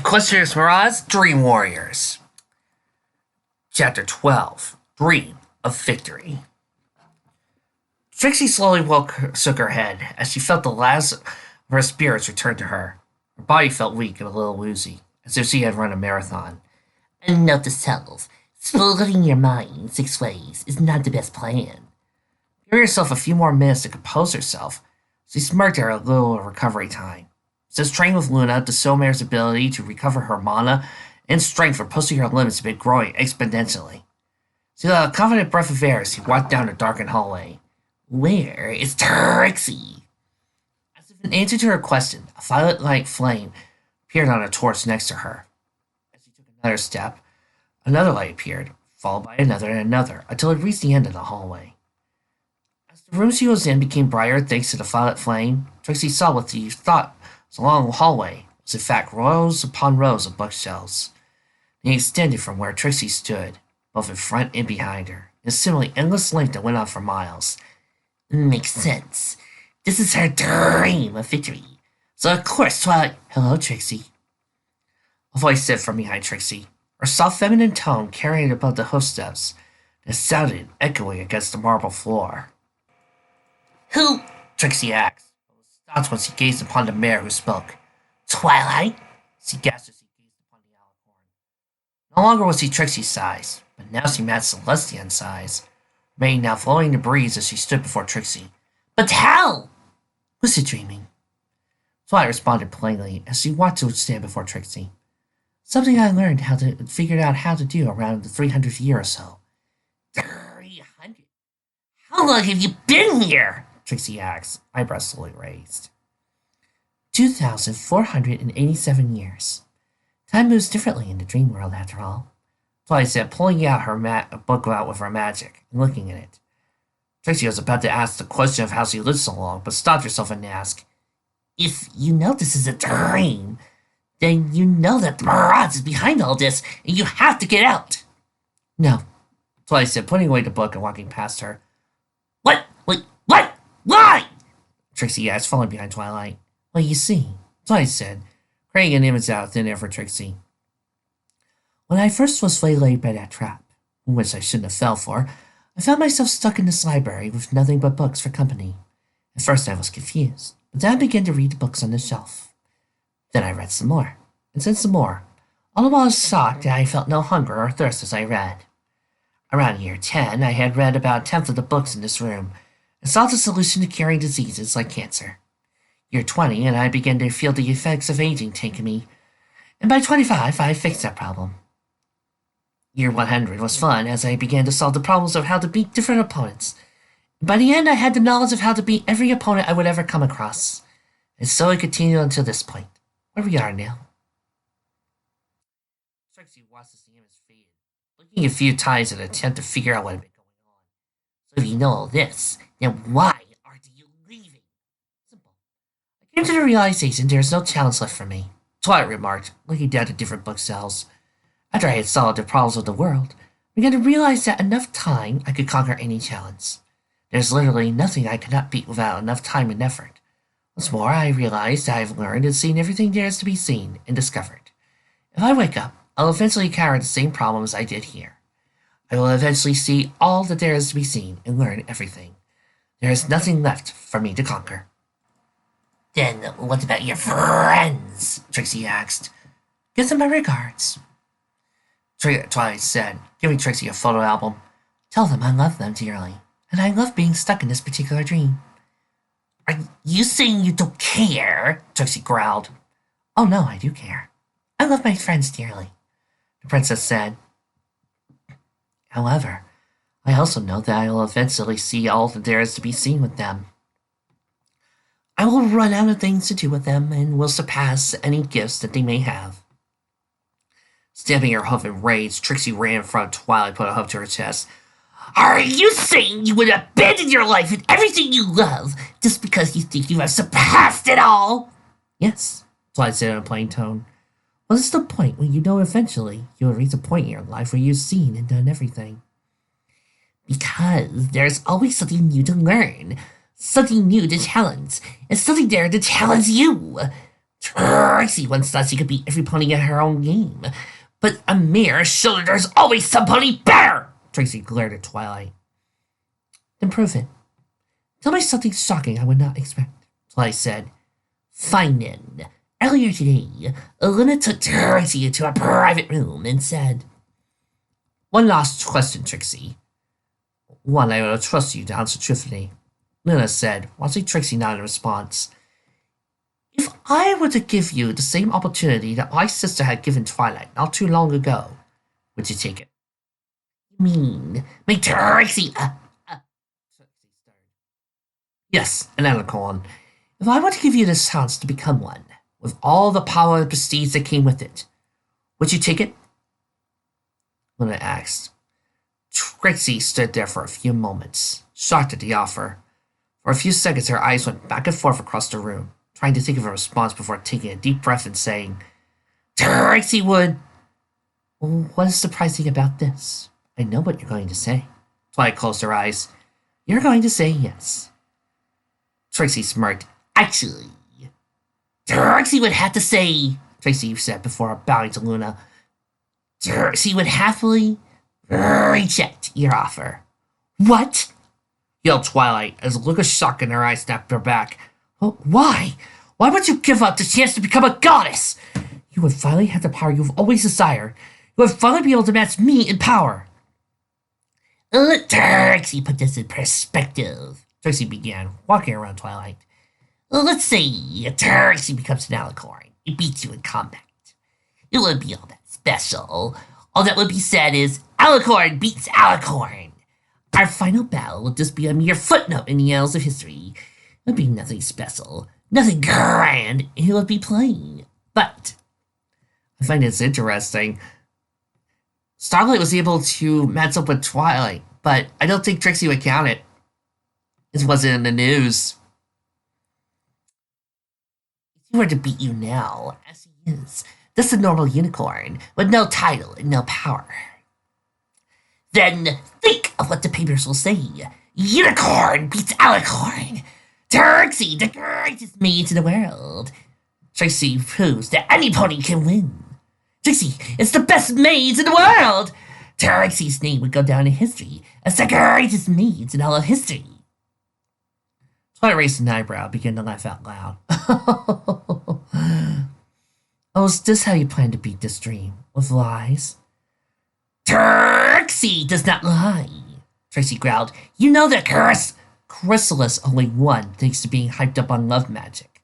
Equestrias Mirage Dream Warriors. Chapter 12 Dream of Victory. Trixie slowly shook her head as she felt the last of her spirits return to her. Her body felt weak and a little woozy, as if she had run a marathon. And note to self, splitting your mind 6 ways is not the best plan. Giving herself a few more minutes to compose herself, she smirked at her little recovery time. Since training with Luna, the Soulmare's ability to recover her mana and strength for pushing her limits had been growing exponentially. She let a confident breath of air as she walked down the darkened hallway. Where is Trixie? As if in answer to her question, a violet-like flame appeared on a torch next to her. As she took another step, another light appeared, followed by another and another, until it reached the end of the hallway. As the room she was in became brighter thanks to the violet flame, Trixie saw what she thought was a long hallway was in fact rows upon rows of bookshelves. They extended from where Trixie stood, both in front and behind her, in a seemingly endless length that went on for miles. Makes sense. This is her dream of victory. So of course Twilight— Hello, Trixie. A voice said from behind Trixie, her soft feminine tone carrying above the hoof steps that sounded echoing against the marble floor. Who? Trixie asked, but was stopped when she gazed upon the mare who spoke. Twilight? She gasped as she gazed upon the alicorn. No longer was she Trixie's size, but now she matched Celestine's size, remaining now flowing in the breeze as she stood before Trixie. But how? Lucid dreaming. Twilight responded plainly as she walked to stand before Trixie. Something I learned figured out how to do around the 300th year or so. 300? How long have you been here? Trixie asked, eyebrows slowly raised. 2,487 years. Time moves differently in the dream world, after all. Twilight said, pulling out her book out with her magic and looking at it. Trixie was about to ask the question of how she lived so long, but stopped herself and asked, If you know this is a dream, then you know that the Mirage is behind all this, and you have to get out. No, Twilight said, putting away the book and walking past her. What? Wait, what? Why? Trixie asked, falling behind Twilight. Well, you see, Twilight said, creating an image out of thin air for Trixie. When I first was waylaid by that trap, which I shouldn't have fell for, I found myself stuck in this library with nothing but books for company. At first I was confused, but then I began to read the books on the shelf. Then I read some more, and then some more, all the while I was shocked that I felt no hunger or thirst as I read. Around year 10, I had read about a tenth of the books in this room, and saw the solution to curing diseases like cancer. Year 20, and I began to feel the effects of aging take me, and by 25, I fixed that problem. Year 100 was fun as I began to solve the problems of how to beat different opponents. By the end, I had the knowledge of how to beat every opponent I would ever come across. And so it continued until this point, where we are now. Trixie watched as the image faded, blinking a few times in an attempt to figure out what had been going on. So if you know all this, then why aren't you leaving? Simple. I came to the realization there is no challenge left for me, Twilight remarked, looking down at different bookshelves. After I had solved the problems of the world, I began to realize that enough time I could conquer any challenge. There's literally nothing I could not beat without enough time and effort. What's more, I realized that I've learned and seen everything there is to be seen and discovered. If I wake up, I'll eventually encounter the same problems I did here. I will eventually see all that there is to be seen and learn everything. There is nothing left for me to conquer. Then what about your friends? Trixie asked. Give them my regards, Twilight said, giving Trixie a photo album. Tell them I love them dearly, and I love being stuck in this particular dream. Are you saying you don't care? Trixie growled. Oh no, I do care. I love my friends dearly, the princess said. However, I also know that I will eventually see all that there is to be seen with them. I will run out of things to do with them and will surpass any gifts that they may have. Stamping her hoof in rage, Trixie ran in front of Twilight and put a hoof to her chest. Are you saying you would abandon your life and everything you love just because you think you have surpassed it all? Yes, Twilight said in a plain tone. What is the point when you know eventually you will reach a point in your life where you've seen and done everything? Because there's always something new to learn, something new to challenge, and something there to challenge you. Trixie once thought she could beat every pony at her own game. But a mare showed her there's always some pony better! Trixie glared at Twilight. Then prove it. Tell me something shocking I would not expect, Twilight said. Fine then. Earlier today, Luna took Trixie into a private room and said, One last question, Trixie. One I will trust you to answer truthfully, Luna said, watching Trixie nod in response. If I were to give you the same opportunity that my sister had given Twilight not too long ago, would you take it? You mean, make Trixie Yes, an alicorn. If I were to give you this chance to become one, with all the power and prestige that came with it, would you take it? Luna asked. Trixie stood there for a few moments, shocked at the offer. For a few seconds, her eyes went back and forth across the room, trying to think of a response before taking a deep breath and saying, Trixie would. What is surprising about this? I know what you're going to say. Twilight closed her eyes. You're going to say yes. Trixie smirked. Actually, Trixie would have to say, Trixie said before bowing to Luna. Trixie would happily reject your offer. What? Yelled Twilight as a look of shock in her eyes snapped her back. Oh, why? Why would you give up the chance to become a goddess? You would finally have the power you've always desired. You would finally be able to match me in power. Let Trixie put this in perspective, Trixie began, walking around Twilight. Let's say Trixie becomes an alicorn. It beats you in combat. It wouldn't be all that special. All that would be said is, alicorn beats alicorn. Our final battle would just be a mere footnote in the annals of history. It would be nothing special, nothing grand. It would be plain. But I find this interesting. Starlight was able to match up with Twilight, but I don't think Trixie would count it. It wasn't in the news. If he were to beat you now, as he is, just a normal unicorn, with no title and no power, then think of what the papers will say. Unicorn beats alicorn. Trixie, the greatest mage in the world. Trixie proves that any pony can win. Trixie is the best mage in the world. Trixie's name would go down in history as the greatest mage in all of history. Twilight raised an eyebrow, began to laugh out loud. Oh, is this how you plan to beat this dream? With lies? Trixie does not lie, Trixie growled. You know that Chrysalis only won thanks to being hyped up on love magic,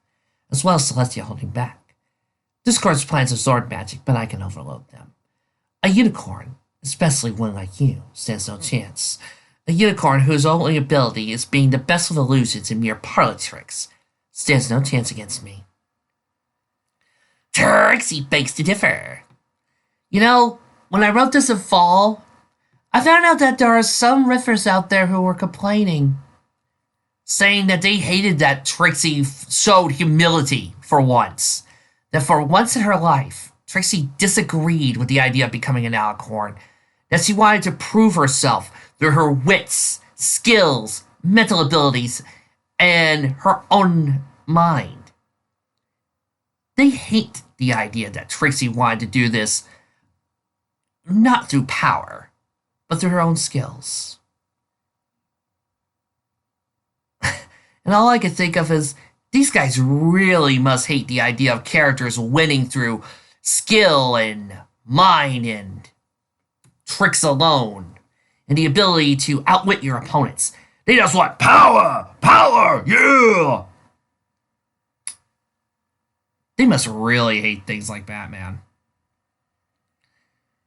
as well as Celestia holding back. Discord's plans absorb magic, but I can overload them. A unicorn, especially one like you, stands no chance. A unicorn whose only ability is being the best of illusions and mere parlor tricks stands no chance against me. Trixie begs to differ. You know, when I wrote this in fall, I found out that there are some riffers out there who were complaining, saying that they hated that Trixie showed humility for once. That for once in her life, Trixie disagreed with the idea of becoming an alicorn. That she wanted to prove herself through her wits, skills, mental abilities, and her own mind. They hate the idea that Trixie wanted to do this not through power, but through her own skills. And all I can think of is, these guys really must hate the idea of characters winning through skill and mind and tricks alone, and the ability to outwit your opponents. They just want power! Power! Yeah! They must really hate things like that, man.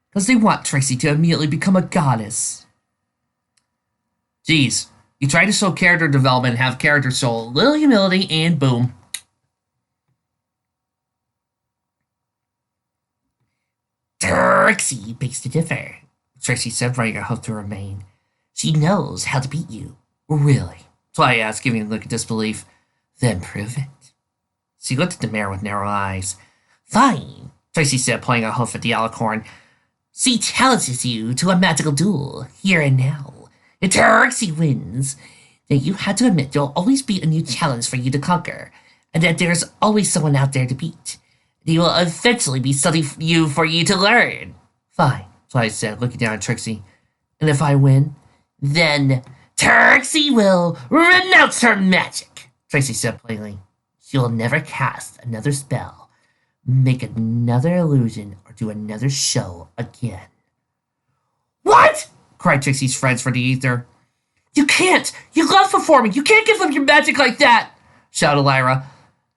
Because they want Trixie to immediately become a goddess. Jeez, you try to show character development and have characters show a little humility, and boom. Trixie begs to differ, Trixie said, running her hoof through her mane. She knows how to beat you. Really? Twilight asked, giving a look of disbelief. Then prove it. She looked at the mare with narrow eyes. Fine, Trixie said, pointing a hoof at the alicorn. She challenges you to a magical duel, here and now. If Trixie wins, then you have to admit there'll always be a new challenge for you to conquer. and that there's always someone out there to beat. They will eventually be something for you to learn. Fine, Twilight said, looking down at Trixie. And if I win? Then Trixie will renounce her magic, Trixie said plainly. She will never cast another spell, make another illusion, or do another show again. What? Cried Trixie's friends from the ether. You can't! You love performing! You can't give up your magic like that! Shouted Lyra.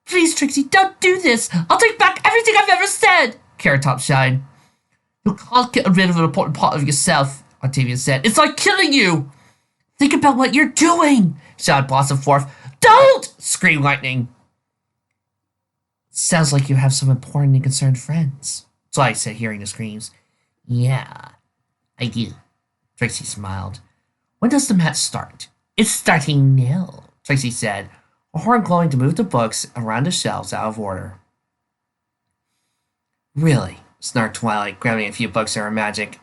Please, Trixie, don't do this! I'll take back everything I've ever said! Carrot Top shied. You can't get rid of an important part of yourself, Octavia said. It's like killing you! Think about what you're doing! Shouted Blossom Forth. Don't! Screamed Lightning. Sounds like you have some important and concerned friends, Twilight said, hearing the screams. Yeah, I do. Trixie smiled. When does the match start? It's starting now, Trixie said, her horn glowing to move the books around the shelves out of order. Really? Snarked Twilight, grabbing a few books of her magic.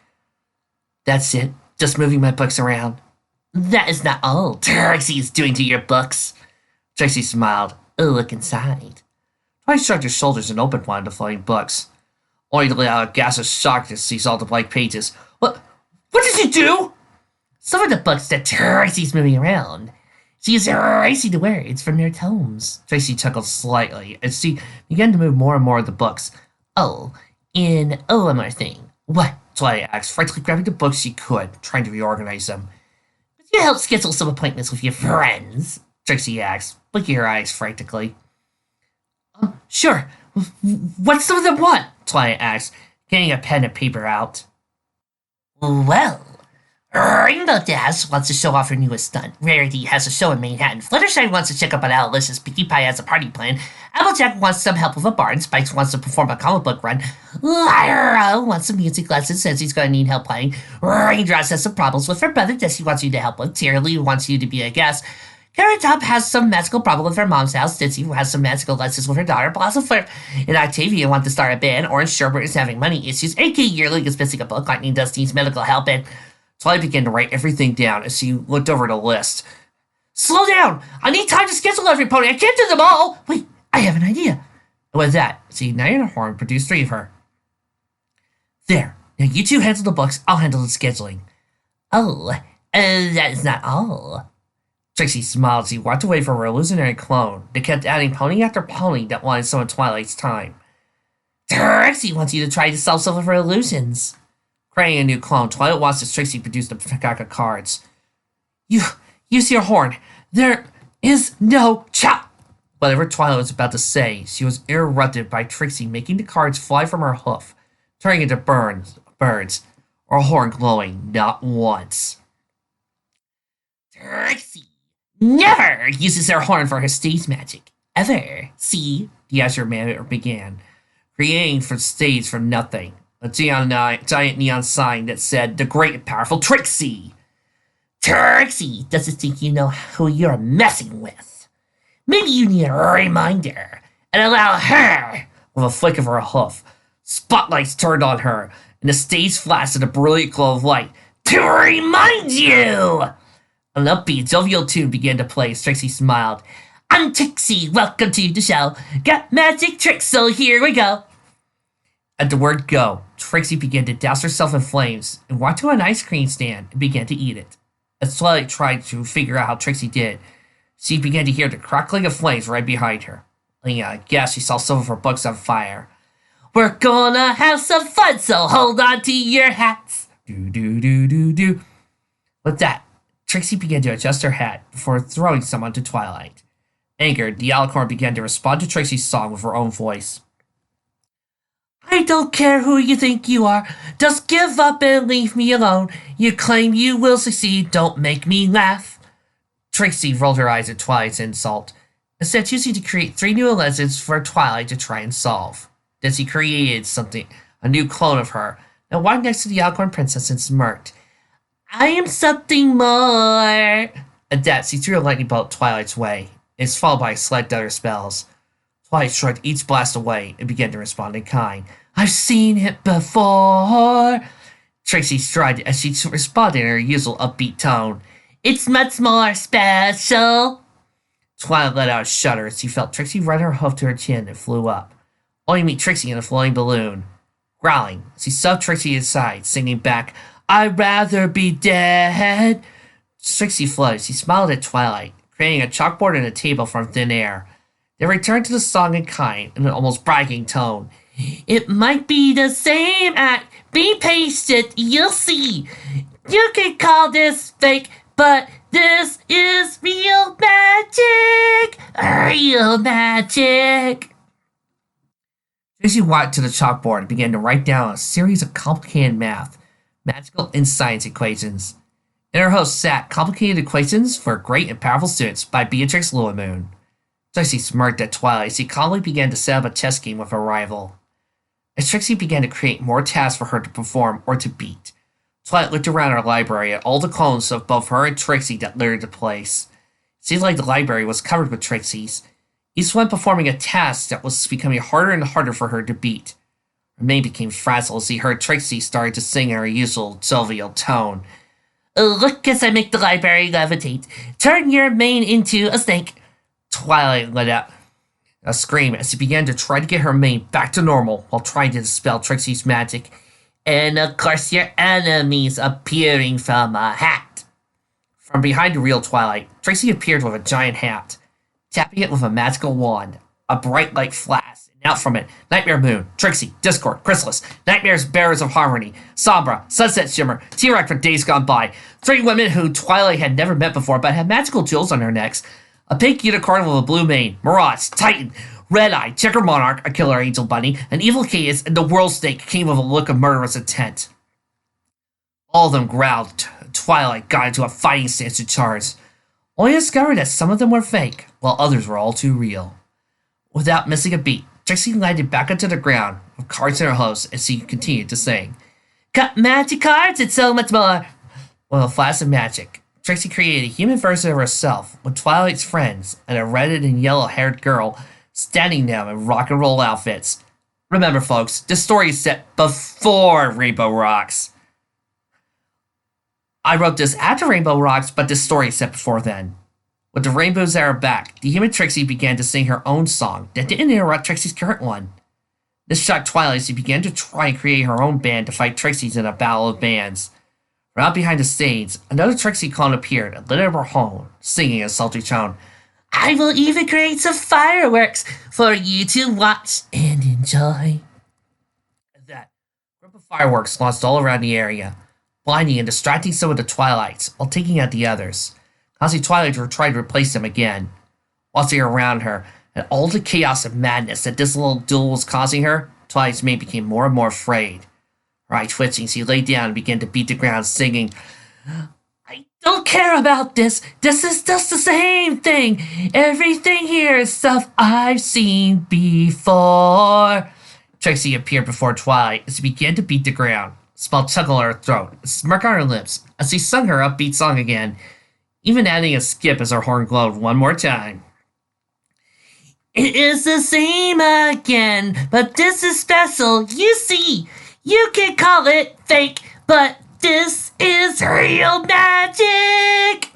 That's it? Just moving my books around? That is not all Trixie is doing to your books. Trixie smiled. Look inside. Twilight shrugged her shoulders and opened one of the floating books, only to let out a gasp of shock as she saw the blank pages. What did you do? Some of the books that Trixie's moving around, she is erasing the words from their tomes. Trixie chuckled slightly as she began to move more and more of the books. Oh, and one more thing. What? Twilight asked, frantically grabbing the books she could, trying to reorganize them. Could you help schedule some appointments with your friends? Trixie asked, blinking her eyes frantically. Sure. What some of them want? Twilight asked, getting a pen and paper out. Well, Rainbow Dash wants to show off her newest stunt. Rarity has a show in Manhattan. Fluttershy wants to check up on Owlicious. Pinkie Pie has a party plan. Applejack wants some help with a barn. Spikes wants to perform a comic book run. Lyra wants some music lessons, says he's going to need help playing. Raindrops has some problems with her brother Desi wants you to help with. Tierly wants you to be a guest. Carrot Top has some magical problem with her mom's house. Ditsy has some magical lessons with her daughter. Blossom Flirt and Octavia want to start a band. Orange Sherbert is having money issues. AK Yearling is missing a book. Lightning Dust needs medical help. And Twilight began to write everything down as she looked over the list. Slow down! I need time to schedule every pony. I can't do them all! Wait, I have an idea. And with that, she ignited her horn and produced 3 of her. There. Now you two handle the books. I'll handle the scheduling. Oh, that is not all. Trixie smiled as he walked away from her illusionary clone that kept adding pony after pony that wanted some of Twilight's time. Trixie wants you to try to solve some of her illusions. Creating a new clone, Twilight watched as Trixie produced a pack of cards. You use your horn. There is no chop. Whatever Twilight was about to say, she was interrupted by Trixie making the cards fly from her hoof, turning into birds, her horn glowing not once. Trixie never uses her horn for her stage magic. Ever. See? The Azure Man began, creating for stage from nothing. A giant neon sign that said, "The Great and Powerful Trixie." Trixie doesn't think you know who you're messing with. Maybe you need a reminder and allow her. With a flick of her hoof, spotlights turned on her, and the stage flashed in a brilliant glow of light. To remind you! An upbeat, jovial tune began to play as Trixie smiled. I'm Trixie, welcome to the show. Got magic tricks, so here we go. At the word go, Trixie began to douse herself in flames and walked to an ice cream stand and began to eat it. As Twilight tried to figure out how Trixie did, she began to hear the crackling of flames right behind her. Letting out a gasp, she saw some of her books on fire. We're gonna have some fun, so hold on to your hats. Do. With that, Trixie began to adjust her hat before throwing some onto Twilight. Angered, the alicorn began to respond to Trixie's song with her own voice. I don't care who you think you are. Just give up and leave me alone. You claim you will succeed. Don't make me laugh. Trixie rolled her eyes at Twilight's insult, instead choosing to create 3 new lessons for Twilight to try and solve. Then she created a new clone of her, that walked next to the alicorn princess and smirked. I am something more. At that, she threw a lightning bolt Twilight's way. It's followed by a select other spells. Twilight shrugged each blast away and began to respond in kind. I've seen it before. Trixie strutted as she responded in her usual upbeat tone. It's much more special. Twilight let out a shudder as she felt Trixie run her hoof to her chin and flew up, only to meet Trixie in a floating balloon. Growling, she shoved Trixie aside, singing back, "I'd rather be dead." Trixie floated. She smiled at Twilight, creating a chalkboard and a table from thin air. They returned to the song in kind, in an almost bragging tone. It might be the same act. Be patient, you'll see. You can call this fake, but this is real magic. Real magic. Trixie walked to the chalkboard and began to write down a series of complicated math, magical, and science equations. In her host sat Complicated Equations for Great and Powerful Students by Beatrix Luamoon. Trixie smirked at Twilight as she calmly began to set up a chess game with her rival. As Trixie began to create more tasks for her to perform or to beat, Twilight looked around her library at all the clones of both her and Trixie that littered the place. It seemed like the library was covered with Trixies, each one performing a task that was becoming harder and harder for her to beat. Her mane became frazzled as he heard Trixie start to sing in her usual jovial tone. Look as I make the library levitate. Turn your mane into a snake. Twilight let out a scream as she began to try to get her mane back to normal while trying to dispel Trixie's magic. And of course your enemies appearing from a hat. From behind the real Twilight, Trixie appeared with a giant hat, tapping it with a magical wand. A bright light flashed, and out from it, Nightmare Moon, Trixie, Discord, Chrysalis, Nightmare's Bearers of Harmony, Sombra, Sunset Shimmer, T-Rex from Days Gone By, 3 women who Twilight had never met before but had magical jewels on their necks, a pink unicorn with a blue mane, Mirage, Titan, Red-Eye, Checker Monarch, a killer angel bunny, an evil Chaos, and the World Snake came with a look of murderous intent. All of them growled. Twilight got into a fighting stance to charge, only discovered that some of them were fake, while others were all too real. Without missing a beat, Trixie landed back onto the ground with cards in her host as she continued to sing. Got magic cards and so much more. With a flash of magic, Trixie created a human version of herself with Twilight's friends and a red and yellow-haired girl standing there in rock and roll outfits. Remember, folks, this story is set before Rainbow Rocks. I wrote this after Rainbow Rocks, but this story is set before then. With the Rainbow's era back, the human Trixie began to sing her own song that didn't interrupt Trixie's current one. This shocked Twilight as she began to try and create her own band to fight Trixies in a battle of bands. From out behind the stage, another Trixie clone appeared and lit up her horn, singing in a sultry tone. I will even create some fireworks for you to watch and enjoy. At that, a group of fireworks launched all around the area, blinding and distracting some of the Twilights while taking out the others, causing Twilight to try to replace them again. Watching around her and all the chaos and madness that this little duel was causing her, Twilight's mate became more and more afraid. Her eye twitching, she lay down and began to beat the ground, singing, I don't care about this. This is just the same thing. Everything here is stuff I've seen before. Trixie appeared before Twilight as she began to beat the ground, a small chuckle in her throat, a smirk on her lips as she sung her upbeat song again, even adding a skip as her horn glowed one more time. It is the same again, but this is special. You see, you can call it fake, but this is real magic!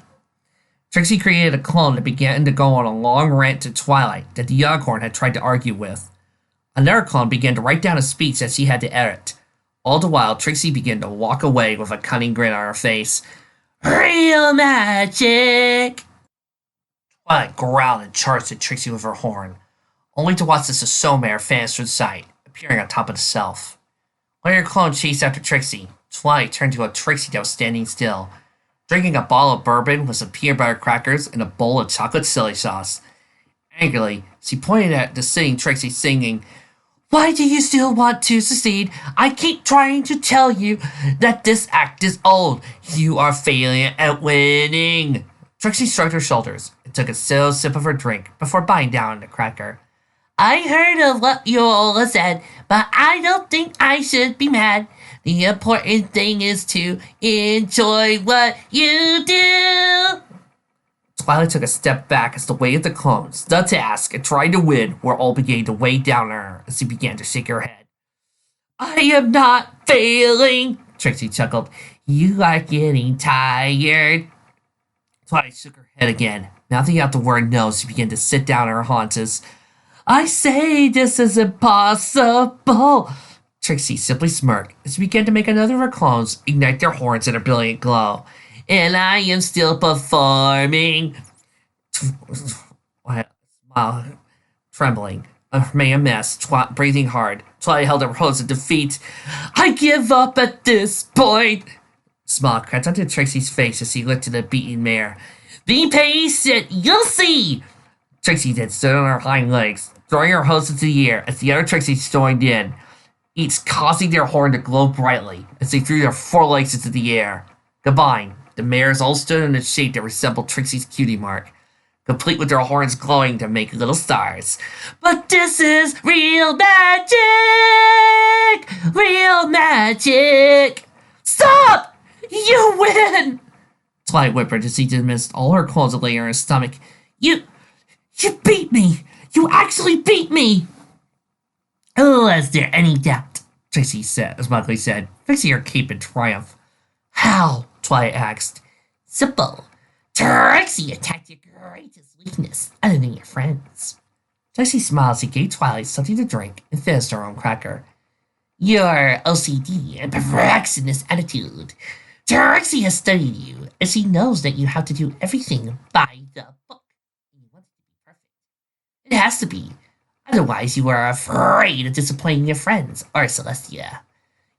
Trixie created a clone that began to go on a long rant to Twilight that the unicorn had tried to argue with. Another clone began to write down a speech that she had to edit. All the while, Trixie began to walk away with a cunning grin on her face. Real magic! Twilight growled and charged at Trixie with her horn, only to watch this Somare vanish from sight, appearing on top of the shelf. When her clone chased after Trixie, Twilight turned to a Trixie that was standing still, drinking a bottle of bourbon with some peanut butter crackers and a bowl of chocolate chili sauce. Angrily, she pointed at the sitting Trixie, singing, Why do you still want to succeed? I keep trying to tell you that this act is old. You are failing at winning. Trixie shrugged her shoulders and took a slow sip of her drink before biting down on the cracker. I heard of what Yola said, but I don't think I should be mad. The important thing is to enjoy what you do. Twilight took a step back as the weight of the clones, the task, and trying to win were all beginning to weigh down on her as she began to shake her head. I am not failing, Trixie chuckled. You are getting tired. Twilight shook her head again, Mouthing out the word no, she began to sit down on her haunches. I say this is impossible. Trixie simply smirked as she began to make another of her clones ignite their horns in a brilliant glow. And I am still performing. Smile, trembling, made a mess, breathing hard. Twilight held her rose in defeat. I give up at this point. Smile crept onto Trixie's face as he looked at the beaten mare. Be patient, you'll see. Trixie then stood on her hind legs, throwing her hose into the air as the other Trixies joined in, each causing their horn to glow brightly as they threw their forelegs into the air. Combined, the mares all stood in a shape that resembled Trixie's cutie mark, complete with their horns glowing to make little stars. But this is real magic! Real magic! Stop! You win! Twilight whimpered as he dismissed all her clothes and lay on her stomach. You beat me! You actually beat me! Oh, is there any doubt? Trixie said, smugly said, fixing her cape in triumph. How? Twilight asked. Simple. Trixie attacked your greatest weakness, other than your friends. Trixie smiled as he gave Twilight something to drink and finished her own cracker. Your OCD and perfectionist attitude. Trixie has studied you, and she knows that you have to do everything by the book. You want it to be perfect. It has to be. Otherwise, you are afraid of disappointing your friends or Celestia.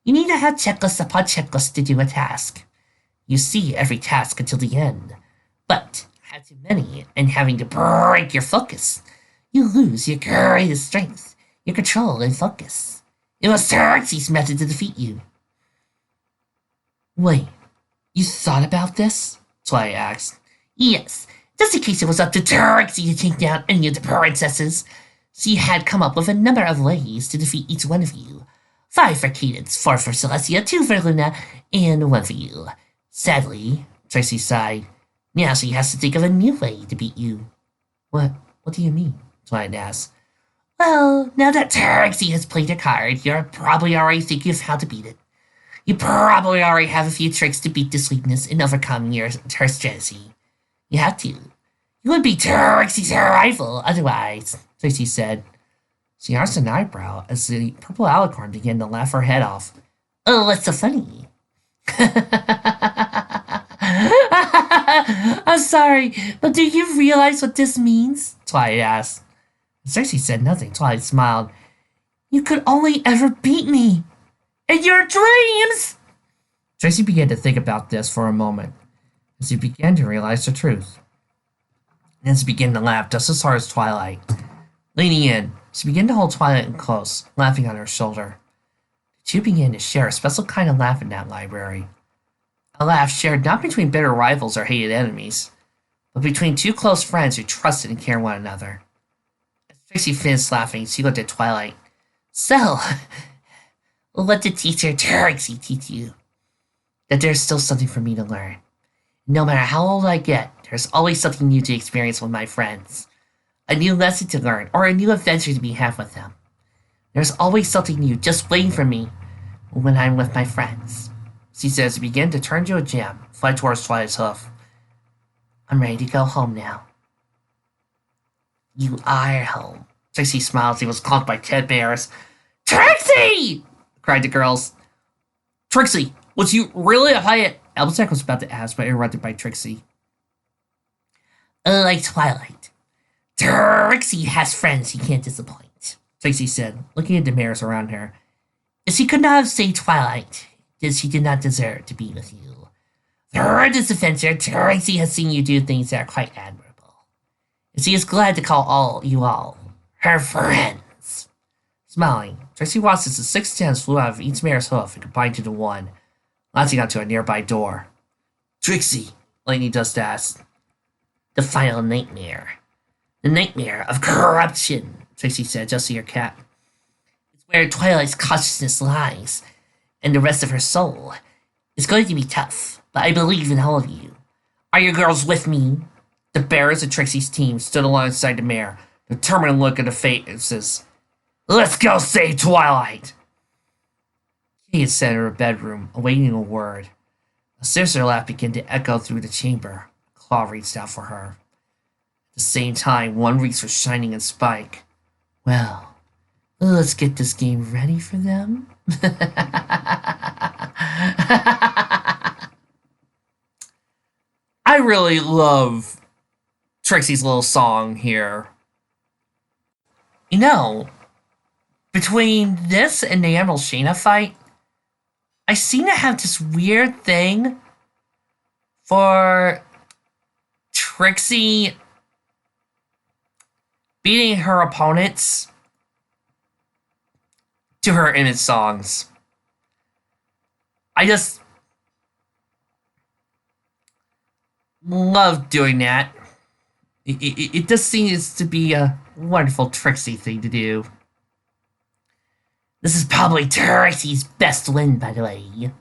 You need to have checklists upon checklists to do a task. You see every task until the end. But have too many and having to break your focus, you lose your greatest strength, your control and focus. It was Trixie's method to defeat you. Wait, you thought about this? Twilight asked. Yes, just in case it was up to Trixie to take down any of the princesses. She had come up with a number of ways to defeat each one of you. 5 for Cadence, 4 for Celestia, 2 for Luna, and 1 for you. Sadly, Trixie sighed. Now she has to think of a new way to beat you. What do you mean? Twilight asked. Well, now that Trixie has played her card, you're probably already thinking of how to beat it. You probably already have a few tricks to beat this weakness and overcome her strategy. You have to. You would be Trixie's rival otherwise, Trixie said. She arched an eyebrow as the purple alicorn began to laugh her head off. Oh, what's so funny? I'm sorry, but do you realize what this means? Twilight asked. Trixie said nothing. Twilight smiled. You could only ever beat me. In your dreams! Trixie began to think about this for a moment as he began to realize the truth. Then she began to laugh just as hard as Twilight. Leaning in, she began to hold Twilight in close, laughing on her shoulder. The two began to share a special kind of laugh in that library. A laugh shared not between bitter rivals or hated enemies, but between two close friends who trusted and cared one another. As Trixie finished laughing, she looked at Twilight. So, what did teacher Trixie teach you? That there's still something for me to learn. No matter how old I get, there's always something new to experience with my friends. A new lesson to learn, or a new adventure to be had with them. There's always something new just waiting for me when I'm with my friends. She says, began to turn to a jam, fly towards Twilight's hoof. I'm ready to go home now. You are home. Trixie smiled as he was caught by 10 bears. Trixie! Cried the girls. Trixie, was you really a Hyatt? Albusek was about to ask, but interrupted by Trixie. Like Twilight, Trixie has friends he can't disappoint, Trixie said, looking at the mares around her. If she could not have saved Twilight, then she did not deserve to be with you. Through this adventure, Trixie has seen you do things that are quite admirable. And she is glad to call you all her friends. Smiling, Trixie watched as the 6 tens flew out of each mare's hoof and combined into one, launching onto a nearby door. Trixie, Lightning Dust asked. The final nightmare. The nightmare of corruption, Trixie said, adjusting her cap. It's where Twilight's consciousness lies, and the rest of her soul. It's going to be tough, but I believe in all of you. Are you girls with me? The bears of Trixie's team stood alongside the mare, determined to look at the faces. Let's go save Twilight! Kay had sat in her bedroom, awaiting a word. A sinister laugh began to echo through the chamber. Claw reached out for her. At the same time, one reeks for Shining and Spike. Well, let's get this game ready for them. I really love Trixie's little song here. You know, between this and the Emerald Shayna fight, I seem to have this weird thing for Trixie beating her opponents to her image songs. I just love doing that. It just seems to be a wonderful Trixie thing to do. This is probably Trixie's best win, by the way.